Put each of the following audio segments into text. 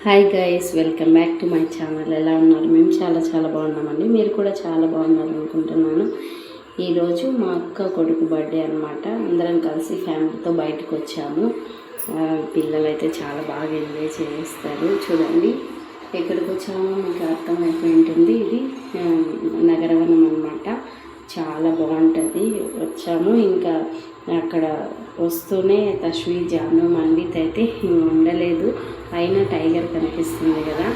Hi guys, welcome back to my channel. ఎలా ఉన్నారు? మేము చాలా బాగున్నామండి. మీరు కూడా చాలా బాగున్నారు అనుకుంటున్నాను. ఈరోజు మా అక్క కొడుకు బర్త్డే అనమాట. అందరం కలిసి ఫ్యామిలీతో బయటకు వచ్చాము. పిల్లలు అయితే చాలా బాగా ఎంజాయ్ చేస్తారు. చూడండి ఎక్కడికి వచ్చామో మీకు అర్థమైపోయి ఉంటుంది. ఇది నగరవనం అనమాట. చాలా బాగుంటుంది. వచ్చాము, ఇంకా అక్కడ వస్తూనే తశ్వి, జాను, మన్విత్ అయితే ఉండలేదు. పైన టైగర్ కనిపిస్తుంది కదా,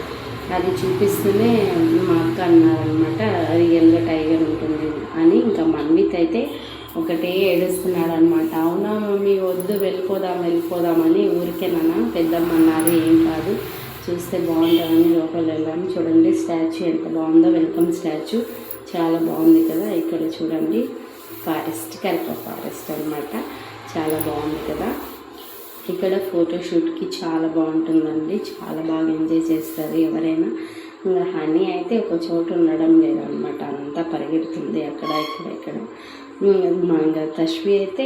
అది చూపిస్తూనే మా అక్క అన్నారనమాట, రియల్గా టైగర్ ఉంటుంది అని. ఇంకా మన్విత్ అయితే ఒకటే ఏడుస్తున్నాడు అనమాట. అవునా మమ్మీ, వద్దు, వెళ్ళిపోదామని ఊరికేనా, పెద్దమ్మ అన్నారు. ఏం కాదు, చూస్తే బాగుంటుందని లోపల వెళ్ళాము. చూడండి స్టాచ్యూ ఎంత బాగుందో, వెల్కమ్ స్టాచ్యూ చాలా బాగుంది కదా. ఇక్కడ చూడండి ఫారెస్ట్, కరిప ఫారెస్ట్ అనమాట. చాలా బాగుంది కదా. ఇక్కడ ఫోటోషూట్కి చాలా బాగుంటుందండి. చాలా బాగా ఎంజాయ్ చేస్తారు ఎవరైనా. ఇంకా హనీ అయితే ఒక చోట ఉండడం లేదనమాట, అంతా పరిగెడుతుంది అక్కడ ఇక్కడ. ఇంకా తశ్వి అయితే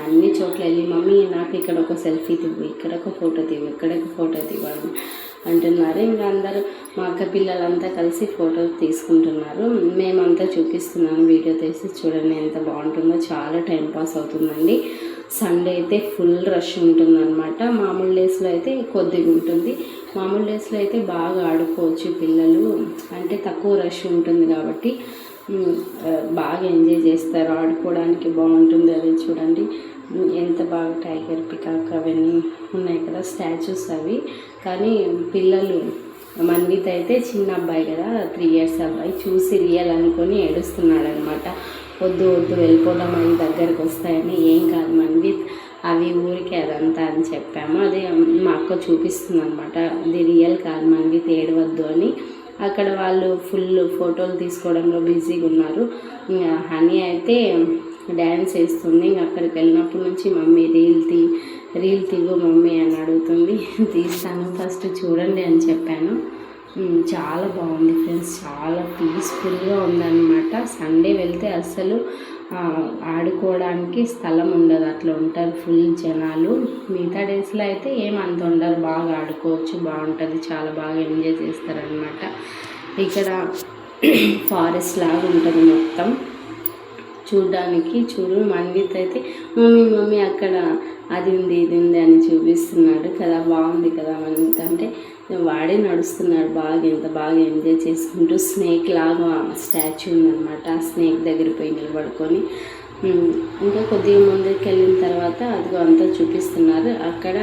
అన్ని చోట్ల వెళ్ళి, మమ్మీ నాకు ఇక్కడ ఒక సెల్ఫీ తీవు, ఇక్కడ ఒక ఫోటో తీవు, ఇక్కడ ఒక ఫోటో తీవాలి అంటున్నారు. ఇంకా అందరూ మా అక్క పిల్లలంతా కలిసి ఫోటో తీసుకుంటున్నారు. మేమంతా చూపిస్తున్నాను వీడియో తీసి. చూడండి ఎంత బాగుంటుందో. చాలా టైంపాస్ అవుతుందండి. సండే అయితే ఫుల్ రష్ ఉంటుందన్నమాట. మామూలు డేస్లో అయితే కొద్దిగా ఉంటుంది. మామూలు డేస్లో అయితే బాగా ఆడుకోవచ్చు పిల్లలు, అంటే తక్కువ రష్ ఉంటుంది కాబట్టి బాగా ఎంజాయ్ చేస్తారు. ఆడుకోవడానికి బాగుంటుంది. అది చూడండి ఎంత బాగా టైగర్, పికాక్ అవన్నీ ఉన్నాయి కదా స్టాచ్యూస్ అవి. కానీ పిల్లలు, మన్విత్ అయితే చిన్న అబ్బాయి కదా, 3 years అబ్బాయి, చూసి రియల్ అనుకొని ఏడుస్తున్నాడు అనమాట. వద్దు వెళ్ళిపోదాం, అవి దగ్గరకు వస్తాయని. ఏం కాదు మన్విత్, అవి ఊరికే అదంతా అని చెప్పాము. అదే మా అక్క చూపిస్తుంది అనమాట, అది రియల్ కాదు మన్విత్, ఏడవద్దు అని. అక్కడ వాళ్ళు ఫుల్ ఫోటోలు తీసుకోవడంలో బిజీగా ఉన్నారు. హనీ అయితే డ్యాన్స్ వేస్తుంది. ఇంకా అక్కడికి వెళ్ళినప్పటి నుంచి మమ్మీ రీల్ తీగో మమ్మీ అని అడుగుతుంది. తీస్తాను, ఫస్ట్ చూడండి అని చెప్పాను. చాలా బాగుంది ఫ్రెండ్స్, చాలా పీస్ఫుల్గా ఉందన్నమాట. సండే వెళ్తే అస్సలు ఆడుకోవడానికి స్థలం ఉండదు, అట్లా ఉంటారు ఫుల్ జనాలు. మిగతా డేస్లో అయితే ఏమంత ఉండరు, బాగా ఆడుకోవచ్చు, బాగుంటుంది, చాలా బాగా ఎంజాయ్ చేస్తారనమాట. ఇక్కడ ఫారెస్ట్ లాగా ఉంటుంది మొత్తం చూడ్డానికి. చూడు మన్విత్ అయితే మమ్మీ అక్కడ అది ఉంది ఇది ఉంది అని చూపిస్తున్నాడు కదా. బాగుంది కదా మన్విత్ అంటే. వాడే నడుస్తున్నాడు బాగా, ఎంత బాగా ఎంజాయ్ చేసుకుంటూ. స్నేక్ లాగా స్టాచ్యూ ఉందన్నమాట. ఆ స్నేక్ దగ్గర పోయి నిలబడుకొని ఇంకా కొద్దిగా ముందుకు వెళ్ళిన తర్వాత అదిగో అంతా చూపిస్తున్నారు. అక్కడ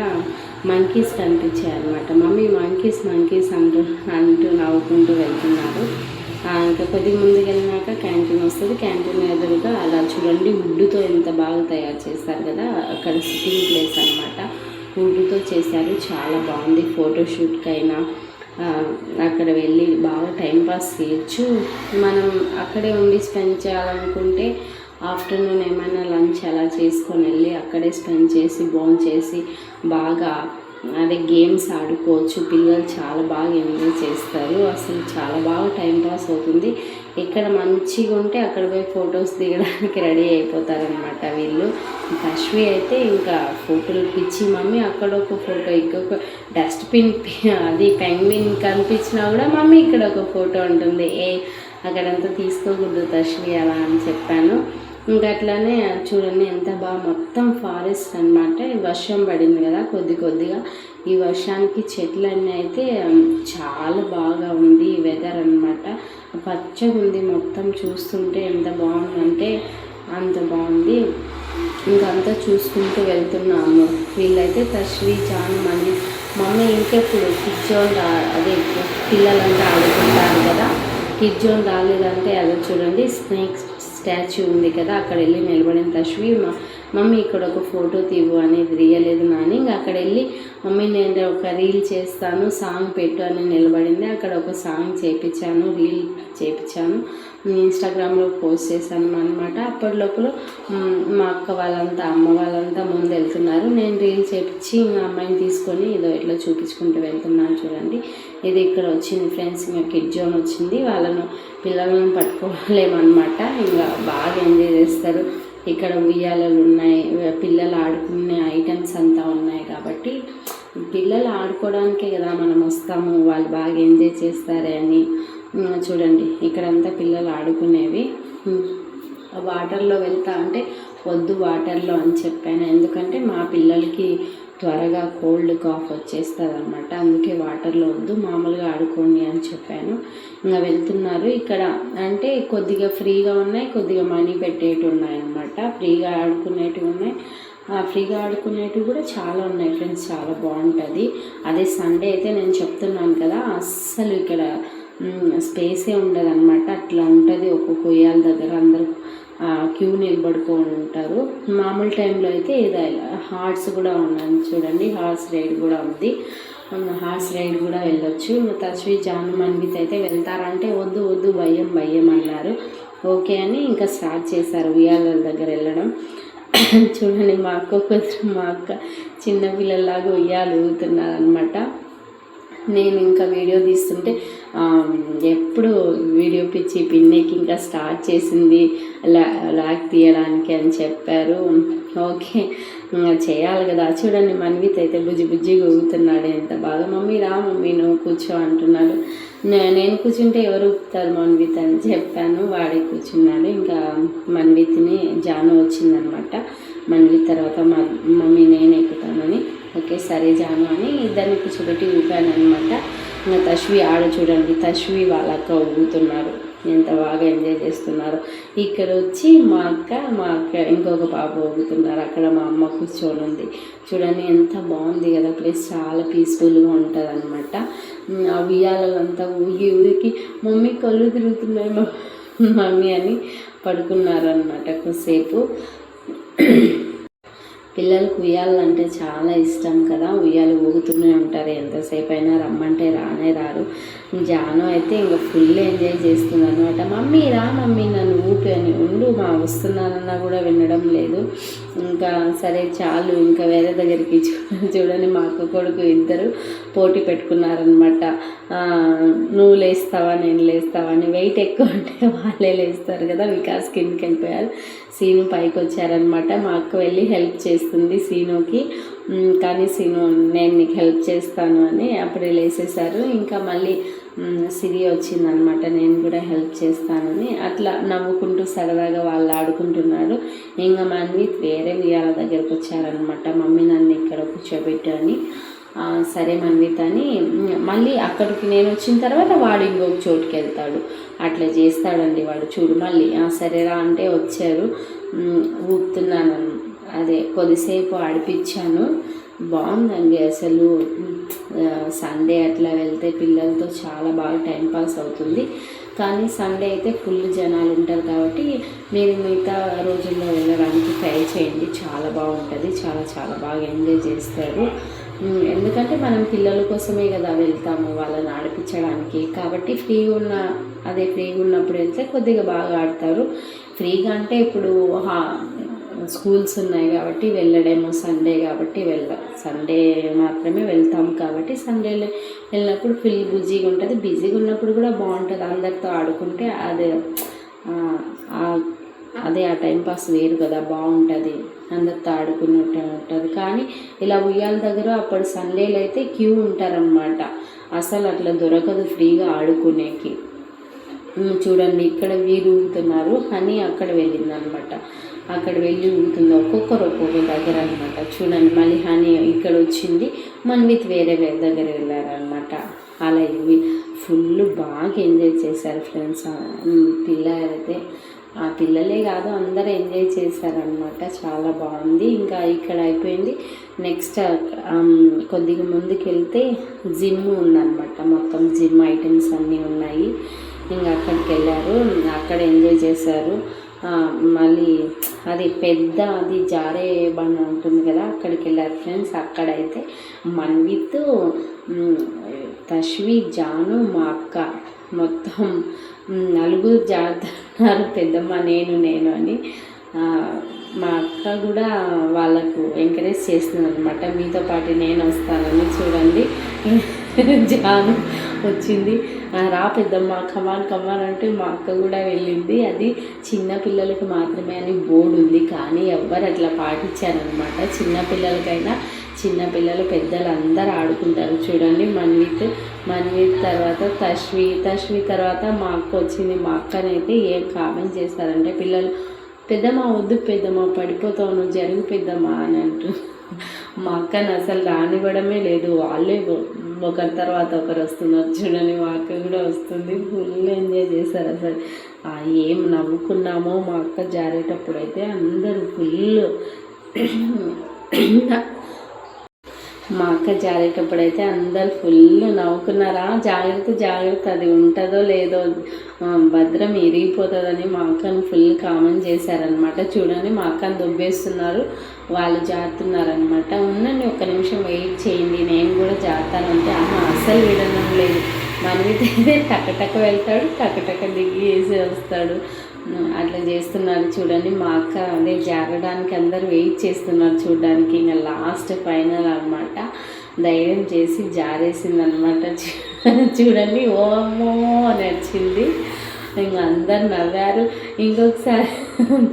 మంకీస్ కనిపించాయి అనమాట. మమ్మీ మంకీస్ అంటూ నవ్వుకుంటూ వెళ్తున్నారు. ఇంకా కొద్దిగా ముందుకు వెళ్ళినాక క్యాంటీన్ వస్తుంది. క్యాంటీన్ ఎదురుగా అలా చూడండి వుడ్తో ఎంత బాగా తయారు చేస్తారు కదా. అక్కడ సిట్టింగ్ ప్లేస్ అనమాట, వుడ్తో చేశారు. చాలా బాగుంది. ఫోటోషూట్కైనా అక్కడ వెళ్ళి బాగా టైంపాస్ చేయొచ్చు. మనం అక్కడే ఉండి స్పెండ్ చేయాలనుకుంటే ఆఫ్టర్నూన్ ఏమైనా లంచ్ అలా చేసుకొని వెళ్ళి అక్కడే స్పెండ్ చేసి భోంచేసి బాగా అదే గేమ్స్ ఆడుకోవచ్చు. పిల్లలు చాలా బాగా ఎంజాయ్ చేస్తారు. అసలు చాలా బాగా టైంపాస్ అవుతుంది. ఇక్కడ మంచిగా ఉంటే అక్కడ పోయి ఫొటోస్ దిగడానికి రెడీ అయిపోతారనమాట వీళ్ళు. తశ్వి అయితే ఇంకా ఫోటోలు పిచ్చి. మమ్మీ అక్కడ ఒక ఫోటో, ఇంకొక డస్ట్బిన్, అది పెంగ్విన్ కనిపించినా కూడా మమ్మీ ఇక్కడ ఒక ఫోటో ఉంటుంది. అక్కడంతా తీసుకోకూడదు తశ్వి అలా అని చెప్పాను. ఇంకా అట్లానే చూడండి ఎంత బాగా మొత్తం ఫారెస్ట్ అనమాట. వర్షం పడింది కదా కొద్దిగా. ఈ వర్షానికి చెట్లన్నీ అయితే చాలా బాగా ఉంది వెదర్ అనమాట. పచ్చగా ఉంది మొత్తం. చూస్తుంటే ఎంత బాగుందంటే అంత బాగుంది. ఇంకంతా చూసుకుంటూ వెళ్తున్నాము. వీళ్ళైతే తశ్వి, జాను, మమ్మీ ఇంకెప్పుడు కిడ్ జోన్ అదే పిల్లలంతా ఆడుకుంటారు కదా. కిడ్ జోన్ రాలేదంటే అదే చూడండి స్నేక్ స్టాచ్యూ ఉంది కదా, అక్కడ వెళ్ళి నిలబడిన తశ్వి, మమ్మీ ఇక్కడ ఒక ఫోటో తీవు అనేది రియలేదు నాని. ఇంకా అక్కడ వెళ్ళి మమ్మీ నేను ఒక రీల్ చేస్తాను, సాంగ్ పెట్టు అని నిలబడింది. అక్కడ ఒక సాంగ్ చేయించాను, రీల్ చేయించాను, ఇన్స్టాగ్రామ్లో పోస్ట్ చేశాను అనమాట. అప్పటిలోపల మా అక్క వాళ్ళంతా, అమ్మ వాళ్ళంతా ముందు వెళ్తున్నారు. నేను రీల్ చేయించి ఇంకా అమ్మాయిని తీసుకొని ఇదో ఇట్లా చూపించుకుంటూ వెళ్తున్నాను. చూడండి ఇది ఇక్కడ వచ్చింది ఫ్రెండ్స్. ఇంకా కిడ్ జోన్ వచ్చింది. పిల్లలను పట్టుకోలేమన్నమాట. ఇంకా బాగా ఎంజాయ్ చేస్తారు. ఇక్కడ ఉయ్యాలలు ఉన్నాయి, పిల్లలు ఆడుకునే ఐటమ్స్ అంతా ఉన్నాయి కాబట్టి పిల్లలు ఆడుకోవడానికే కదా మనం వస్తాము, వాళ్ళు బాగా ఎంజాయ్ చేస్తారే అని. చూడండి ఇక్కడంతా పిల్లలు ఆడుకునేవి. వాటర్లో వెళ్తా అంటే వద్దు వాటర్లో అని చెప్పాను, ఎందుకంటే మా పిల్లలకి త్వరగా కోల్డ్ కాఫ్ వచ్చేస్తుంది అనమాట, అందుకే వాటర్లో వద్దు, మామూలుగా ఆడుకోండి అని చెప్పాను. ఇంకా వెళ్తున్నారు. ఇక్కడ అంటే కొద్దిగా ఫ్రీగా ఉన్నాయి, కొద్దిగా మనీ పెట్టేటివి ఉన్నాయన్నమాట. ఫ్రీగా ఆడుకునేటివి ఉన్నాయి, ఫ్రీగా ఆడుకునేటివి కూడా చాలా ఉన్నాయి ఫ్రెండ్స్, చాలా బాగుంటుంది. అదే సండే అయితే నేను చెప్తున్నాను కదా, అస్సలు ఇక్కడ స్పేసే ఉండదు అనమాట, అట్లా ఉంటుంది. ఒక్కొక్క ఉయ్యాల దగ్గర అందరూ క్యూ నిలబడుకొని ఉంటారు. మామూలు టైంలో అయితే ఇది హార్స్ కూడా ఉన్నాయి చూడండి, హార్స్ రైడ్ కూడా ఉంది, హార్స్ రైడ్ కూడా వెళ్ళొచ్చు. తస్వి జాను మన్విత్ అయితే వెళ్తారంటే వద్దు వద్దు భయం భయం అన్నారు. ఓకే అని ఇంకా స్టార్ట్ చేశారు ఉయ్యాల దగ్గర వెళ్ళడం. చూడండి మా అక్క చిన్నపిల్లలాగా ఉయ్యాలు ఊగుతున్నారు అనమాట. నేను ఇంకా వీడియో తీస్తుంటే ఎప్పుడు వీడియో పిచ్చి పిన్నికి ఇంకా స్టార్ట్ చేసింది లాగ్ తీయడానికి అని చెప్పారు. ఓకే చేయాలి కదా. చూడండి మన్విత్ అయితే బుజ్జి బుజ్జిగా ఊగుతున్నాడు ఎంత బాగా. మమ్మీ రా మమ్మీ నువ్వు కూర్చో అంటున్నాడు. నేను కూర్చుంటే ఎవరు ఊపుతారు మన్విత్ అని చెప్పాను, వాడే కూర్చున్నాడు. ఇంకా మన్విత్ని జాను వచ్చిందనమాట. మన్విత్ తర్వాత మమ్మీ నేను ఎక్కుతానని, ఓకే సరే జాను అని ఇద్దరిని కూర్చోబెట్టి ఊపాను అనమాట. ఇంకా తశ్వి ఆడ చూడండి, తశ్వి వాళ్ళ అక్క ఊగుతున్నారు, ఎంత బాగా ఎంజాయ్ చేస్తున్నారు. ఇక్కడ వచ్చి మా అక్క ఇంకొక పాప ఊగుతున్నారు, అక్కడ మా అమ్మ కూర్చొని ఉంది. చూడండి ఎంత బాగుంది కదా ప్లేస్, చాలా పీస్ఫుల్గా ఉంటుంది అనమాట. ఆ ఉయ్యాలంతా ఊరికి మమ్మీ కళ్ళు తిరుగుతున్నాయి మమ్మీ అని పడుకున్నారనమాట కొద్దిసేపు. పిల్లలకు ఉయ్యాలంటే చాలా ఇష్టం కదా, ఉయ్యాలు ఊగుతూనే ఉంటారు, ఎంతసేపు అయినా రమ్మంటే రానే రారు. జాను అయితే ఇంకా ఫుల్ ఎంజాయ్ చేస్తుంది అనమాట. మమ్మీ రా మమ్మీ నన్ను ఊపి అని, ఉండు మా వస్తున్నానన్నా కూడా వినడం లేదు. ఇంకా సరే చాలు ఇంకా వేరే దగ్గరికి చూడండి మా అక్క కొడుకు ఇద్దరు పోటీ పెట్టుకున్నారనమాట. నువ్వు లేస్తావా నేను లేస్తావా అని. వెయిట్ ఎక్కువ అంటే వాళ్ళే లేస్తారు కదా, వికాస్ కిందకి వెళ్ళిపోయారు, సీను పైకి వచ్చారనమాట. మా అక్క వెళ్ళి హెల్ప్ చేస్తుంది సీనుకి, కానీ సీను నేను నీకు హెల్ప్ చేస్తాను అని అప్పుడే లేసేశారు. ఇంకా మళ్ళీ సిరి వచ్చిందనమాట, నేను కూడా హెల్ప్ చేస్తానని. అట్లా నవ్వుకుంటూ సరదాగా వాళ్ళు ఆడుకుంటున్నారు. ఇంకా మన్విత్ వేరే ఉయ్యాల దగ్గరకు వచ్చారనమాట, మమ్మీ నన్ను ఇక్కడ కూర్చోబెట్టు అని. సరే మన్విత్ అని మళ్ళీ అక్కడికి నేను వచ్చిన తర్వాత వాడు ఇంకొక చోటుకి వెళ్తాడు, అట్లా చేస్తాడండి వాడు. చూడు మళ్ళీ సరేరా అంటే వచ్చారు, ఊపుతున్నాను, అదే కొద్దిసేపు ఆడిపించాను. బాగుందండి అసలు. సండే అట్లా వెళ్తే పిల్లలతో చాలా బాగా టైంపాస్ అవుతుంది. కానీ సండే అయితే ఫుల్ జనాలు ఉంటారు కాబట్టి మీరు మిగతా రోజుల్లో వెళ్ళడానికి ట్రై చేయండి, చాలా బాగుంటుంది, చాలా చాలా బాగా ఎంజాయ్ చేస్తారు. ఎందుకంటే మనం పిల్లల కోసమే కదా వెళ్తాము, వాళ్ళని ఆడిపించడానికి. కాబట్టి ఫ్రీగా ఉన్నప్పుడు వెళ్తే కొద్దిగా బాగా ఆడతారు. ఫ్రీగా అంటే ఇప్పుడు స్కూల్స్ ఉన్నాయి కాబట్టి వెళ్ళడేమో, సండే కాబట్టి సండే మాత్రమే వెళ్తాము కాబట్టి సండేలో వెళ్ళినప్పుడు ఫుల్ బిజీగా ఉంటుంది. బిజీగా ఉన్నప్పుడు కూడా బాగుంటుంది, అందరితో ఆడుకుంటే అదే ఆ టైంపాస్ వేరు కదా, బాగుంటుంది, అందరితో ఆడుకున్నట్టు ఉంటుంది. కానీ ఇలా ఉయ్యాల దగ్గర అప్పుడు సండేలు అయితే క్యూ ఉంటారనమాట, అసలు అట్లా దొరకదు ఫ్రీగా ఆడుకునేకి. చూడండి ఇక్కడ వీరు ఊగుతున్నారు, హనీ అక్కడ వెళ్ళిందనమాట, అక్కడ వెళ్ళి ఊగుతుంది, ఒక్కొక్క దగ్గర అనమాట. చూడండి మళ్ళీ హనీ ఇక్కడ వచ్చింది, మన్విత్ వేరే దగ్గర వెళ్ళారనమాట. అలా ఇవి ఫుల్ బాగా ఎంజాయ్ చేశారు ఫ్రెండ్స్. పిల్లలైతే పిల్లలే కాదు అందరూ ఎంజాయ్ చేశారనమాట, చాలా బాగుంది. ఇంకా ఇక్కడ అయిపోయింది. నెక్స్ట్ కొద్దిగా ముందుకు వెళ్తే జిమ్ ఉందన్నమాట, మొత్తం జిమ్ ఐటమ్స్ అన్నీ ఉన్నాయి. ఇంకా అక్కడికి వెళ్ళారు, అక్కడ ఎంజాయ్ చేశారు. మళ్ళీ అది జారే బండ ఉంటుంది కదా, అక్కడికి వెళ్ళారు ఫ్రెండ్స్. అక్కడైతే మన్విత్, తశ్వి, జాను, మా అక్క మొత్తం నలుగురు జారుతున్నారు, పెద్దమ్మ నేను అని. మా అక్క కూడా వాళ్ళకు ఎంకరేజ్ చేస్తుంది అనమాట, మీతో పాటు నేను వస్తానని. చూడండి జాను వచ్చింది, రా పెద్దమ్మ కమాన్ అంటే మా అక్క కూడా వెళ్ళింది. అది చిన్న పిల్లలకి మాత్రమే అని బోర్డు ఉంది, కానీ ఎవ్వరు అట్లా పాటించారనమాట. చిన్న పిల్లలకైనా చిన్నపిల్లలు పెద్దలు అందరూ ఆడుకుంటారు. చూడండి మన్విత్ తర్వాత తశ్వి తర్వాత మా అక్క వచ్చింది. మా అక్కనైతే ఏం కామెంట్ చేస్తారంటే పిల్లలు, పెద్దమ్మ వద్దు పెద్దమ్మ పడిపోతావు, నువ్వు జరుగు పెద్దమ్మ అని అంటూ మా అక్కని అసలు రానివ్వడమే లేదు. వాళ్ళే ఒకరి తర్వాత ఒకరు వస్తున్నారు. చూడండి మా అక్క కూడా వస్తుంది. ఫుల్ ఎంజాయ్ చేశారు అసలు. ఏం నవ్వుకున్నామో మా అక్క జారేటప్పుడు అయితే అందరూ ఫుల్ మా అక్క జారేటప్పుడు అయితే అందరు ఫుల్ నవ్వుకున్నారా. జాగ్రత్త అది ఉంటుందో లేదో, భద్రం ఇరిగిపోతుందని మా అక్కను ఫుల్ కామెంట్ చేశారనమాట. చూడండి మా అక్కను దొబ్బేస్తున్నారు, వాళ్ళు జారుతున్నారనమాట. ఉండండి ఒక్క నిమిషం వెయిట్ చేయండి, నేను కూడా జారుతానంటే అస్సలు విడడం లేదు. మనమైతే టకటక వెళ్తాడు, టకటక దిగి వేసి వస్తాడు. అట్లా చేస్తున్నారు. చూడండి మా అక్క అదే జారడానికి అందరు వెయిట్ చేస్తున్నారు చూడడానికి. ఇంకా లాస్ట్ ఫైనల్ అనమాట, ధైర్యం చేసి జారేసింది అనమాట. చూడండి ఓమో అని వచ్చింది. ఇంకా అందరు నవ్వారు. ఇంకొకసారి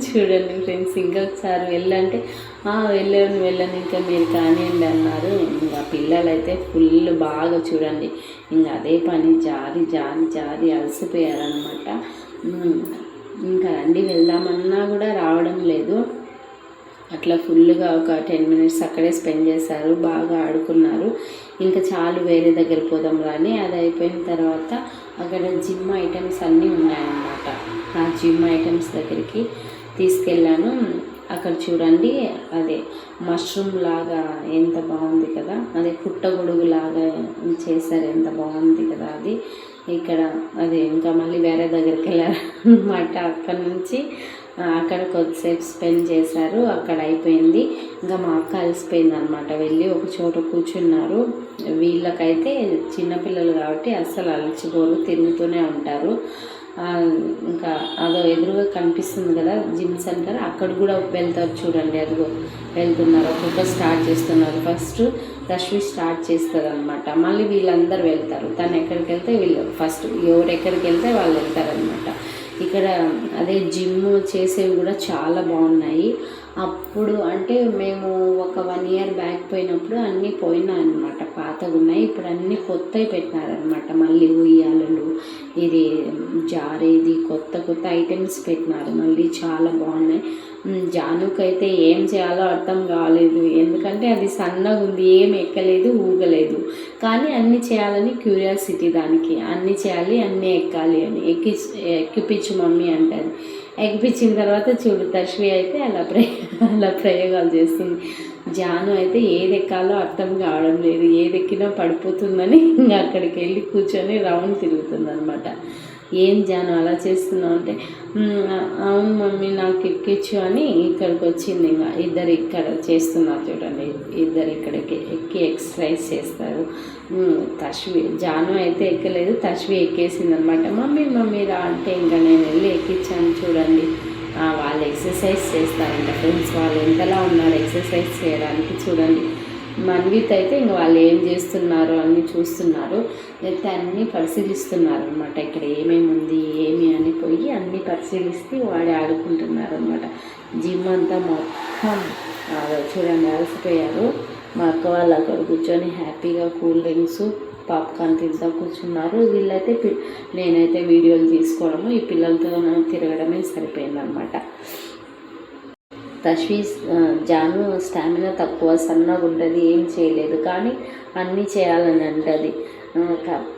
చూడండి ఫ్రెండ్స్, ఇంకొకసారి వెళ్ళంటే వెళ్ళను ఇంకా మీరు కానివ్వండి అన్నారు. ఇంకా పిల్లలు అయితే ఫుల్ బాగా చూడండి ఇంకా అదే పని జారి అలసిపోయారనమాట. ఇంకా రండి వెళ్దామన్నా కూడా రావడం లేదు. అట్లా ఫుల్గా ఒక 10 minutes అక్కడే స్పెండ్ చేశారు, బాగా ఆడుకున్నారు. ఇంకా చాలు వేరే దగ్గర పోదాం రాని. అది అయిపోయిన తర్వాత అక్కడ జిమ్ ఐటమ్స్ అన్నీ ఉన్నాయన్నమాట. ఆ జిమ్ ఐటమ్స్ దగ్గరికి తీసుకెళ్ళాను. అక్కడ చూడండి అదే మష్రూమ్ లాగా ఎంత బాగుంది కదా, అదే పుట్టగొడుగు లాగా చేశారు, ఎంత బాగుంది కదా అది. ఇక్కడ అదే ఇంకా మళ్ళీ వేరే దగ్గరికి వెళ్ళారన్నమాట. అక్కడ నుంచి అక్కడ కొద్దిసేపు స్పెండ్ చేశారు. అక్కడ అయిపోయింది. ఇంకా మా అక్క అలసిపోయింది అనమాట. వెళ్ళి ఒక చోట కూర్చున్నారు. వీళ్ళకైతే చిన్నపిల్లలు కాబట్టి అస్సలు అలసిపోరు, తిరుగుతూనే ఉంటారు. ఇంకా అదో ఎదురుగా కనిపిస్తుంది కదా జిమ్ సెంటర్, అక్కడ కూడా వెళ్తారు. చూడండి అదిగో వెళ్తున్నారు, ఒక్కొక్కరు స్టార్ట్ చేస్తున్నారు. ఫస్ట్ రష్మి స్టార్ట్ చేస్తుంది అనమాట, మళ్ళీ వీళ్ళందరూ వెళ్తారు. తను ఎక్కడికి వెళ్తే వీళ్ళు ఫస్ట్, ఎవరు ఎక్కడికి వెళ్తే వాళ్ళు వెళ్తారనమాట. ఇక్కడ అదే జిమ్ చేసేవి కూడా చాలా బాగున్నాయి. అప్పుడు అంటే మేము ఒక 1 year బ్యాక్ పోయినప్పుడు అన్నీ పోయినాయి అనమాట, పాతగా ఉన్నాయి. ఇప్పుడు అన్నీ కొత్తవి పెట్టినారనమాట. మళ్ళీ ఉయ్యాలలు, ఇది జారేది, కొత్త ఐటమ్స్ పెట్టినారు మళ్ళీ, చాలా బాగున్నాయి. జానుకైతే ఏం చేయాలో అర్థం కాలేదు, ఎందుకంటే అది సన్నగా ఉంది, ఏం ఎక్కలేదు, ఊగలేదు. కానీ అన్నీ చేయాలని క్యూరియాసిటీ దానికి, అన్నీ చేయాలి, అన్నీ ఎక్కాలి అని. ఎక్కిపించు మమ్మీ అంటుంది. ఎక్కిపించిన తర్వాత చూడు తశ్వి అయితే అలా ప్రయోగాలు చేస్తుంది. జాను అయితే ఏది ఎక్కాలో అర్థం కావడం లేదు, ఏది ఎక్కినా పడిపోతుందని ఇంకా అక్కడికి వెళ్ళి కూర్చొని రౌండ్ తిరుగుతుంది అనమాట. ఏం జాను అలా చేస్తున్నావు అంటే, అవును మమ్మీ నాకు ఎక్కించు అని ఇక్కడికి వచ్చింది. ఇంకా ఇద్దరు ఇక్కడ చేస్తున్నారు చూడండి, ఇద్దరు ఇక్కడికి ఎక్కి ఎక్సర్సైజ్ చేస్తారు. జాను అయితే ఎక్కలేదు, తశ్వి ఎక్కేసింది అనమాట. మమ్మీ రా అంటే ఇంకా నేను వెళ్ళి ఎక్కించాను. చూడండి వాళ్ళు ఎక్సర్సైజ్ చేస్తారంట ఫ్రెండ్స్, వాళ్ళు ఎంతలా ఉన్నారు ఎక్సర్సైజ్ చేయడానికి. చూడండి మన్విత్ అయితే ఇంక వాళ్ళు ఏం చేస్తున్నారు అన్నీ చూస్తున్నారు, లేకపోతే అన్నీ పరిశీలిస్తున్నారు అనమాట. ఇక్కడ ఏమేమి ఉంది ఏమి అని పోయి అన్నీ పరిశీలిస్తే వాడి ఆడుకుంటున్నారు అనమాట. జిమ్ అంతా మొత్తం చూడండి అలసిపోయారు. మా అక్క వాళ్ళు అక్కడ కూర్చొని హ్యాపీగా కూల్ డ్రింక్స్ పాప్కార్న్ తింటా కూర్చున్నారు. వీళ్ళైతే నేనైతే వీడియోలు తీసుకోవడము, ఈ పిల్లలతో తిరగడమే సరిపోయిందనమాట. తశ్వి జాను స్టామినా తక్కువ, సన్నగా ఉంటుంది, ఏం చేయలేదు, కానీ అన్నీ చేయాలని అంటది.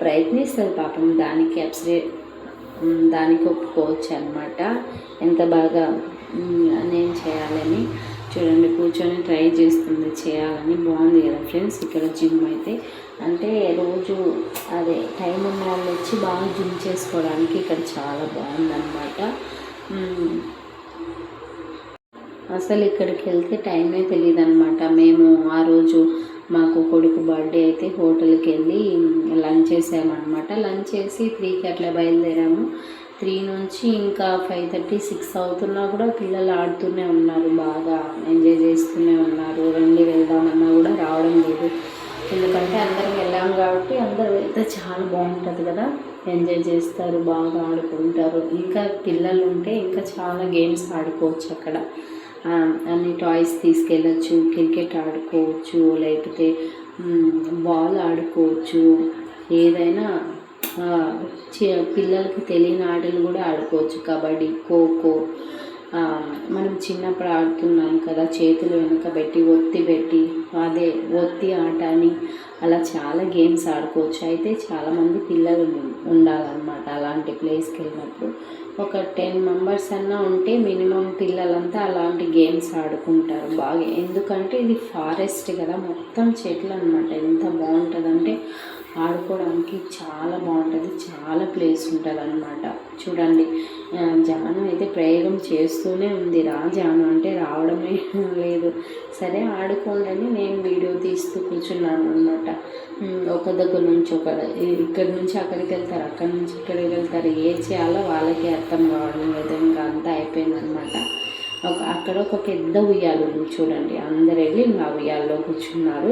ప్రయత్నిస్తుంది పాపం, దానికి ఒప్పుకోవచ్చు అనమాట. ఎంత బాగా నేను చేయాలని చూడండి కూర్చొని ట్రై చేస్తుంది చేయాలని. బాగుంది కదా ఫ్రెండ్స్. ఇక్కడ జిమ్ అయితే అంటే రోజు అదే టైం ఉన్న వాళ్ళు వచ్చి బాగా జిమ్ చేసుకోవడానికి ఇక్కడ చాలా బాగుందన్నమాట. అసలు ఇక్కడికి వెళ్తే టైమే తెలియదు అనమాట. మేము ఆ రోజు మాకు కొడుకు బర్త్డే అయితే హోటల్కి వెళ్ళి లంచ్ చేసామన్నమాట. లంచ్ చేసి 3కి అట్లా బయలుదేరాము. 3 నుంచి ఇంకా 5:30, 6 అవుతున్నా కూడా పిల్లలు ఆడుతూనే ఉన్నారు, బాగా ఎంజాయ్ చేస్తూనే ఉన్నారు. రండి వెళ్దామన్నా కూడా రావడం లేదు, ఎందుకంటే అందరం వెళ్ళాం కాబట్టి. అందరూ వెళ్తే చాలా బాగుంటుంది కదా, ఎంజాయ్ చేస్తారు, బాగా ఆడుకుంటారు. ఇంకా పిల్లలు ఉంటే ఇంకా చాలా గేమ్స్ ఆడుకోవచ్చు అక్కడ. అన్ని టాయ్స్ తీసుకెళ్ళచ్చు, క్రికెట్ ఆడుకోవచ్చు, లేకపోతే బాల్ ఆడుకోవచ్చు, ఏదైనా పిల్లలకి తెలియని ఆటలు కూడా ఆడుకోవచ్చు. కబడ్డీ, ఖోఖో, మనం చిన్నప్పుడు ఆడుతున్నాం కదా, చేతులు వెనుక పెట్టి ఒత్తి పెట్టి, అదే ఒత్తి ఆట అని అలా చాలా గేమ్స్ ఆడుకోవచ్చు. అయితే చాలామంది పిల్లలు ఉండాలన్నమాట అలాంటి ప్లేస్కి వెళ్ళినప్పుడు. ఒక 10 మెంబర్స్ అన్నా ఉంటే మినిమం పిల్లలంతా అలాంటి గేమ్స్ ఆడుకుంటారు బాగా. ఎందుకంటే ఇది ఫారెస్ట్ కదా, మొత్తం చెట్లు అనమాట. ఎంత బాగుంటుందంటే ఆడుకోవడానికి చాలా బాగుంటుంది, చాలా ప్లేస్ ఉంటుంది అన్నమాట. చూడండి, జాను అయితే ప్రయోగం చేస్తూనే ఉంది. జాను అంటే రావడమే లేదు. సరే ఆడుకోండి అని నేను వీడియో తీస్తూ కూర్చున్నాను అనమాట. ఒక దగ్గర నుంచి ఇక్కడి నుంచి అక్కడికి వెళ్తారు, అక్కడి నుంచి ఇక్కడికి వెళ్తారు, ఏం చేయాలో వాళ్ళకి అర్థం కావడం లేదు. ఇంకా అంతా అయిపోయిందనమాట. అక్కడ ఒక పెద్ద ఉయ్యాలు ఉంది చూడండి, అందరు వెళ్ళి ఇంకా ఉయ్యాల్లో కూర్చున్నారు.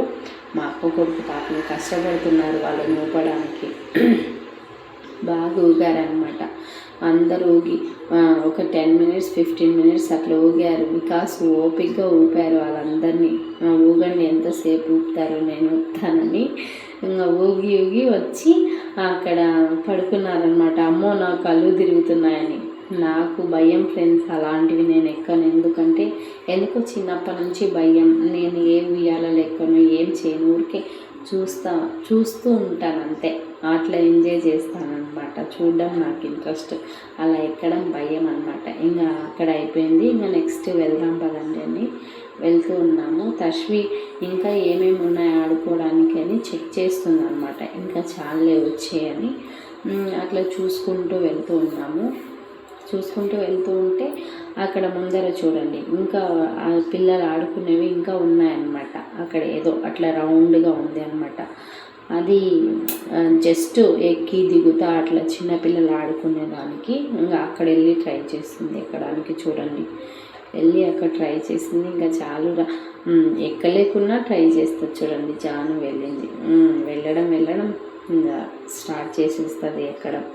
మా అక్క కొడుకు పాపని కష్టపడుతున్నారు వాళ్ళు ఊపడానికి. బాగా ఊగారనమాట. అందరూ ఊగి ఒక 10 మినిట్స్ 15 మినిట్స్ అట్లా ఊగారు. బికాస్ ఓపికగా ఊపారు వాళ్ళందరినీ. ఊగండి, ఎంతసేపు ఊపుతారు, నేను ఊపుతానని ఇంకా ఊగి ఊగి వచ్చి అక్కడ పడుకున్నారనమాట. అమ్మో నా కళ్ళు తిరుగుతున్నాయని. నాకు భయం ఫ్రెండ్స్, అలాంటివి నేను ఎక్కను. ఎందుకో చిన్నప్పటి నుంచి భయం. నేను ఏం ఉయ్యాలలో ఎక్కను, ఏం చేయను, ఊరికే చూస్తూ ఉంటాను అంతే. అట్లా ఎంజాయ్ చేస్తానన్నమాట. చూడడం నాకు ఇంట్రెస్ట్, అలా ఎక్కడం భయం అన్నమాట. ఇంకా అక్కడ అయిపోయింది. ఇంకా నెక్స్ట్ వెళ్దాం పదండి అని వెళ్తూ ఉన్నాము. తశ్వి ఇంకా ఏమేమి ఉన్నాయి ఆడుకోవడానికి అని చెక్ చేస్తుంది అనమాట. ఇంకా చాలే వచ్చేయని అట్లా చూసుకుంటూ వెళ్తూ ఉంటే అక్కడ ముందర చూడండి ఇంకా పిల్లలు ఆడుకునేవి ఇంకా ఉన్నాయన్నమాట. అక్కడ ఏదో అట్లా రౌండ్గా ఉంది అనమాట. అది జస్ట్ ఎక్కి దిగుతా అట్లా చిన్నపిల్లలు ఆడుకునేదానికి. ఇంకా అక్కడ వెళ్ళి ట్రై చేస్తుంది ఎక్కడానికి. చూడండి, వెళ్ళి అక్కడ ట్రై చేసింది. ఇంకా చాలు ఎక్కలేకున్నా ట్రై చేస్తుంది. చూడండి, జాను వెళ్ళడం ఇంకా స్టార్ట్ చేసేస్తుంది ఎక్కడం.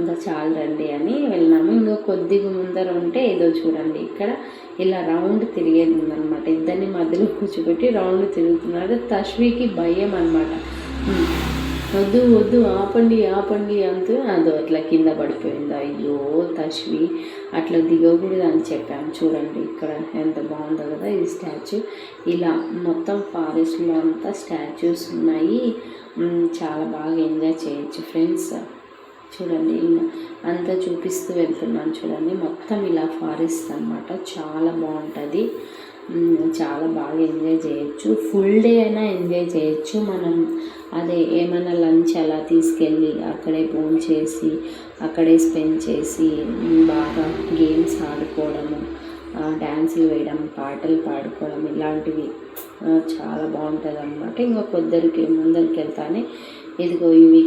ఇంకా చాలు రండి అని వెళ్ళినాము. ఇంకా కొద్దిగా ముందర ఉంటే ఏదో చూడండి, ఇక్కడ ఇలా రౌండ్ తిరిగేది ఉందన్నమాట. ఇద్దరిని మధ్యలో కూర్చోబెట్టి రౌండ్ తిరుగుతున్నారు. తశ్వికి భయం అనమాట. వద్దు ఆపండి అంటూ అదో అట్లా కింద పడిపోయింది. అయ్యో తశ్వి, అట్లా దిగకూడదు అని చెప్పాను. చూడండి ఇక్కడ ఎంత బాగుందో కదా ఈ స్టాచ్యూ. ఇలా మొత్తం ఫారెస్ట్లో అంతా స్టాచ్యూస్ ఉన్నాయి. చాలా బాగా ఎంజాయ్ చేయొచ్చు ఫ్రెండ్స్. చూడండి, అంతా చూపిస్తూ వెళ్తున్నాను. చూడండి, మొత్తం ఇలా ఫారెస్ట్ అన్నమాట. చాలా బాగుంటుంది, చాలా బాగా ఎంజాయ్ చేయొచ్చు. ఫుల్ డే అయినా ఎంజాయ్ చేయొచ్చు. మనం అదే ఏమైనా లంచ్ అలా తీసుకెళ్ళి అక్కడే భోజనం చేసి అక్కడే స్పెండ్ చేసి బాగా గేమ్స్ ఆడుకోవడము, డ్యాన్సులు వేయడం, పాటలు పాడుకోవడం, ఇలాంటివి చాలా బాగుంటుంది అన్నమాట. ఇంకా కొద్దికి ముందరికి వెళ్తానే ఇదిగో ఇవి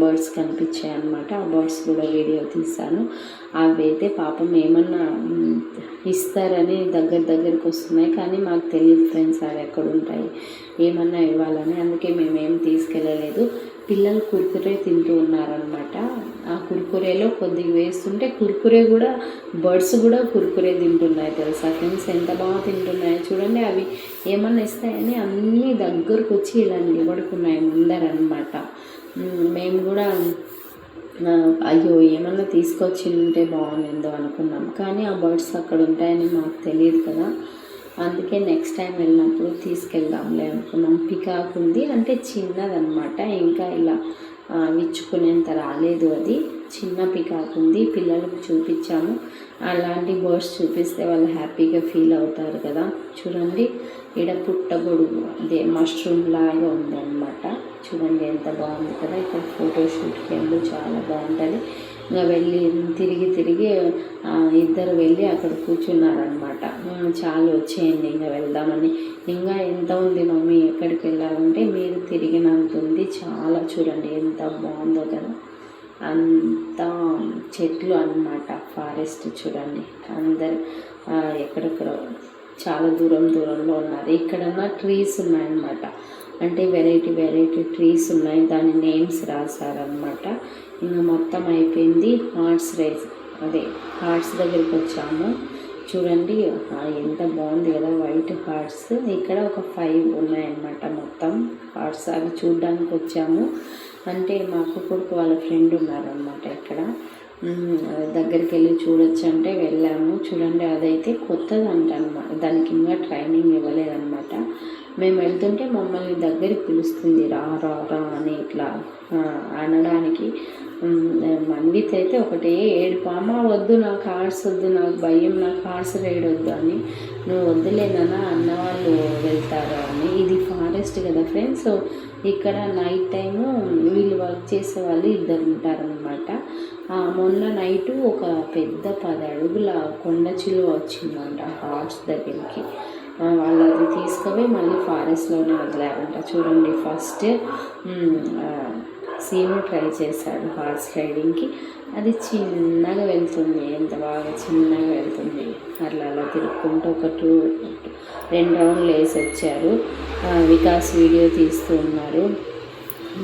బర్డ్స్ కనిపించాయి అన్నమాట. ఆ బర్డ్స్ కూడా వీడియో తీశాను. అవి అయితే పాపం ఏమన్నా ఇస్తారని దగ్గరికి వస్తున్నాయి, కానీ మాకు తెలియదు ఫ్రెండ్స్ అవి ఎక్కడ ఉంటాయి, ఏమన్నా ఇవ్వాలని. అందుకే మేమేం తీసుకెళ్ళలేదు. పిల్లలు కుర్కురే తింటూ ఉన్నారనమాట. ఆ కుర్కురేలో కొద్దిగా వేస్తుంటే కుర్కురే కూడా బర్డ్స్ కూడా కుర్కురే తింటున్నాయి తెలుసా ఫ్రెండ్స్, ఎంత బాగా తింటున్నాయి చూడండి. అవి ఏమన్నా ఇస్తాయని అన్నీ దగ్గరకు వచ్చి ఇలా నిలబడుకున్నాయి ముందరనమాట. మేము కూడా అయ్యో ఏమన్నా తీసుకొచ్చి ఉంటే బాగుండిందో అనుకున్నాం, కానీ ఆ బర్డ్స్ అక్కడ ఉంటాయని మాకు తెలియదు కదా. అందుకే నెక్స్ట్ టైం వెళ్ళినప్పుడు తీసుకెళ్దాంలే అనుకున్నాం. పికాక్ ఉంది, అంటే చిన్నదన్నమాట, ఇంకా ఇలా విచ్చుకునేంత రాలేదు. అది చిన్న పికాక్ ఉంది, పిల్లలకు చూపించాము. అలాంటి బర్డ్స్ చూపిస్తే వాళ్ళు హ్యాపీగా ఫీల్ అవుతారు కదా. చూడండి, ఇక్కడ పుట్టగొడుగు అదే మష్రూమ్ లాగా ఉందన్నమాట. చూడండి ఎంత బాగుంది కదా. ఇక్కడ ఫోటోషూట్కి వెళ్ళి చాలా బాగుంటుంది. ఇంకా వెళ్ళి తిరిగి ఇద్దరు వెళ్ళి అక్కడ కూర్చున్నారనమాట. చాలు వచ్చేయండి ఇంకా వెళ్దామని. ఇంకా ఎంత ఉంది మమ్మీ, ఎక్కడికి వెళ్ళాలంటే మీరు తిరిగినంత ఉంది, చాలా చూడండి ఎంత బాగుందో కదా. అంతా చెట్లు అన్నమాట, ఫారెస్ట్ చూడండి. అందరు ఎక్కడెక్కడ చాలా దూరంలో ఉన్నారు. ఇక్కడన్నా ట్రీస్ ఉన్నాయన్నమాట, అంటే వెరైటీ ట్రీస్ ఉన్నాయి, దాని నేమ్స్ రాశారనమాట. ఇంకా మొత్తం అయిపోయింది. హార్స్ దగ్గరికి వచ్చాము. చూడండి ఎంత బాగుంది కదా వైట్ హార్ట్స్. ఇక్కడ ఒక 5 ఉన్నాయన్నమాట మొత్తం హార్ట్స్. అవి చూడ్డానికి వచ్చాము. అంటే మా అక్క కొడుకు వాళ్ళ ఫ్రెండ్ ఉన్నారనమాట ఇక్కడ. దగ్గరికి వెళ్ళి చూడొచ్చు అంటే వెళ్ళాము. చూడండి అదైతే కొత్తది అనమాట, దానికి ఇంకా ట్రైనింగ్ ఇవ్వలేదన్నమాట. మేము వెళ్తుంటే మమ్మల్ని దగ్గరికి పిలుస్తుంది, రా రా రా అని ఇట్లా అనడానికి. మన్విత్ అయితే ఒకటే ఏడుపు, అమ్మ వద్దు నాకు హార్స్ వద్దు, నాకు భయం, నాకు హార్స్ రైడ్ వద్దు అని. నువ్వు వద్దులేనా అన్న వాళ్ళు వెళ్తారు అని. ఇది ఫారెస్ట్ కదా ఫ్రెండ్స్. సో ఇక్కడ నైట్ టైము వీళ్ళు వర్క్ చేసే వాళ్ళు 2 ఉంటారనమాట. మొన్న నైటు ఒక పెద్ద 10 అడుగుల కొండ చిలువ వచ్చిందంట హార్స్ దగ్గరికి. వాళ్ళు అది తీసుకుపోయి మళ్ళీ ఫారెస్ట్లోనే వదిలారంట. చూడండి ఫస్ట్ సీను ట్రై చేశాడు హార్స్ రైడింగ్కి. అది చిన్నగా వెళ్తుంది, ఎంత బాగా చిన్నగా వెళ్తుంది. అట్లా అలా తిరుక్కుంటూ ఒక 2 రౌండ్లు వేసి వచ్చారు. వికాస్ వీడియో తీస్తూ ఉన్నారు.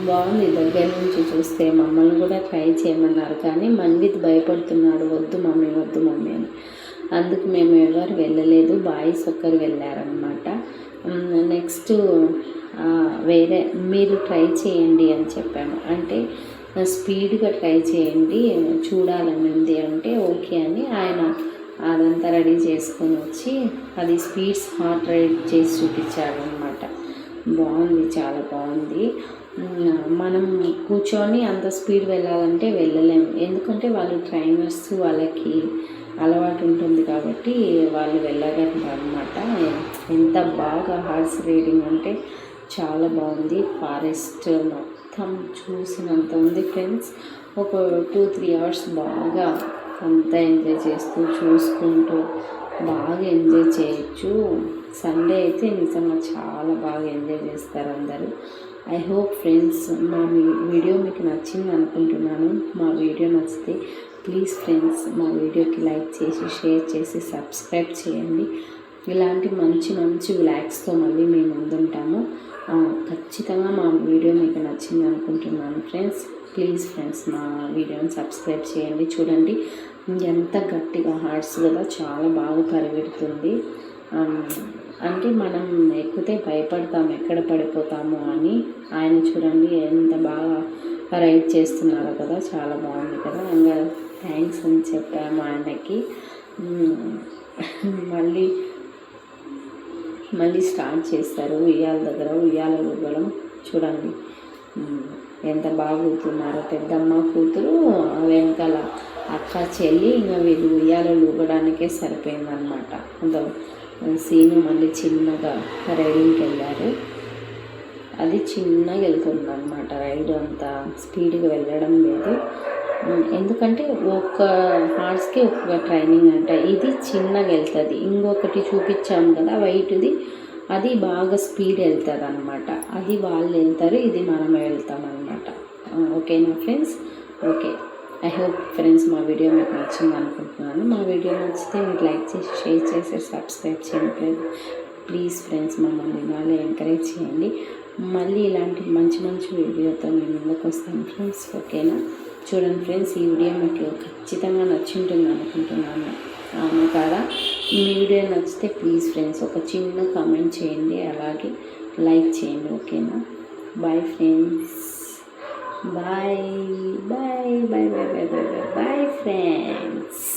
బాగుంది దగ్గర నుంచి చూస్తే. మమ్మల్ని కూడా ట్రై చేయమన్నారు కానీ మన్విత్ భయపడుతున్నాడు, వద్దు మమ్మీ వద్దు మమ్మీ అని. అందుకు మేము ఎవరు వెళ్ళలేదు, బాయ్స్ ఒక్కరు వెళ్ళారనమాట. నెక్స్ట్ వేరే మీరు ట్రై చేయండి అని చెప్పాము. అంటే స్పీడ్గా ట్రై చేయండి చూడాలని ఉంది అంటే ఓకే అని ఆయన అదంతా రెడీ చేసుకొని వచ్చి అది స్పీడ్స్ హార్ట్ రైడ్ చేసి చూపించాడు అనమాట. బాగుంది, చాలా బాగుంది. మనం కూర్చొని అంత స్పీడ్ వెళ్ళాలంటే వెళ్ళలేము, ఎందుకంటే వాళ్ళు ట్రైనర్స్, వాళ్ళకి అలవాటు ఉంటుంది కాబట్టి వాళ్ళు వెళ్ళగలరు అనమాట. ఎంత బాగా హార్స్ రైడింగ్ అంటే చాలా బాగుంది. ఫారెస్ట్ మొత్తం చూసినంత ఉంది ఫ్రెండ్స్. ఒక 2-3 అవర్స్ బాగా అంతా ఎంజాయ్ చేస్తూ చూసుకుంటూ బాగా ఎంజాయ్ చేయొచ్చు. సండే అయితే నిజంగా చాలా బాగా ఎంజాయ్ చేస్తారు అందరూ. ఐ హోప్ ఫ్రెండ్స్ మా వీడియో మీకు నచ్చింది అనుకుంటున్నాను. మా వీడియో నచ్చితే ప్లీజ్ ఫ్రెండ్స్ మా వీడియోకి లైక్ చేసి, షేర్ చేసి, సబ్స్క్రైబ్ చేయండి. ఇలాంటి మంచి మంచి వ్లాగ్స్తో మళ్ళీ మేము ముందుంటాము. ఖచ్చితంగా మా వీడియో మీకు నచ్చింది అనుకుంటున్నాను ఫ్రెండ్స్. ప్లీజ్ ఫ్రెండ్స్ మా వీడియోని సబ్స్క్రైబ్ చేయండి. చూడండి ఎంత గట్టిగా హార్ట్స్ కదా, చాలా బాగా పరిగెడుతుంది. అంటే మనం ఎక్కితే భయపడతాము ఎక్కడ పడిపోతాము అని. ఆయన చూడండి ఎంత బాగా రైడ్ చేస్తున్నారు కదా, చాలా బాగుంది కదా. ఇంకా థ్యాంక్స్ అని చెప్పాము ఆయనకి. మళ్ళీ స్టార్ట్ చేస్తారు ఉయ్యాల దగ్గర, ఉయ్యాలలు ఊగడం. చూడండి ఎంత బాగా ఊగుతున్నారో. పెద్దమ్మ కూతురు వెనకాల అక్క చెల్లి, ఇంకా వీళ్ళు ఉయ్యాలలు ఊగడానికే సరిపోయిందనమాట. సీను మళ్ళీ చిన్నగా రైడింగ్కి వెళ్ళారు. అది చిన్నగా వెళ్తుందన్నమాట రైడ్, అంత స్పీడ్గా వెళ్ళడం లేదు. ఎందుకంటే ఒక హార్స్కి ఒక్కొక్క ట్రైనింగ్ అంట. ఇది చిన్నగా వెళ్తుంది. ఇంకొకటి చూపించాము కదా వైట్ది, అది బాగా స్పీడ్ వెళ్తుంది అనమాట. అది వాళ్ళు వెళ్తారు, ఇది మనం వెళ్తామన్నమాట. ఓకేనా friends? Okay, I hope friends మా వీడియో మీకు నచ్చింది అనుకుంటున్నాను. మా వీడియో నచ్చితే మీరు లైక్ చేసి, షేర్ చేసి, సబ్స్క్రైబ్ చేయండి ప్లీజ్ ఫ్రెండ్స్. మమ్మల్ని ఇవాళ ఎంకరేజ్ చేయండి. మళ్ళీ ఇలాంటి మంచి మంచి వీడియోతో నేను ముందుకు వస్తాను ఫ్రెండ్స్. ఓకేనా? చూడండి ఫ్రెండ్స్, ఈ వీడియో మీకు ఖచ్చితంగా నచ్చింటుంది అనుకుంటున్నాను. అవును కదా? ఈ వీడియో నచ్చితే ప్లీజ్ ఫ్రెండ్స్ ఒక చిన్న కామెంట్ చేయండి, అలాగే లైక్ చేయండి. ఓకేనా? Bye friends. Bye bye bye bye bye bye bye bye friends.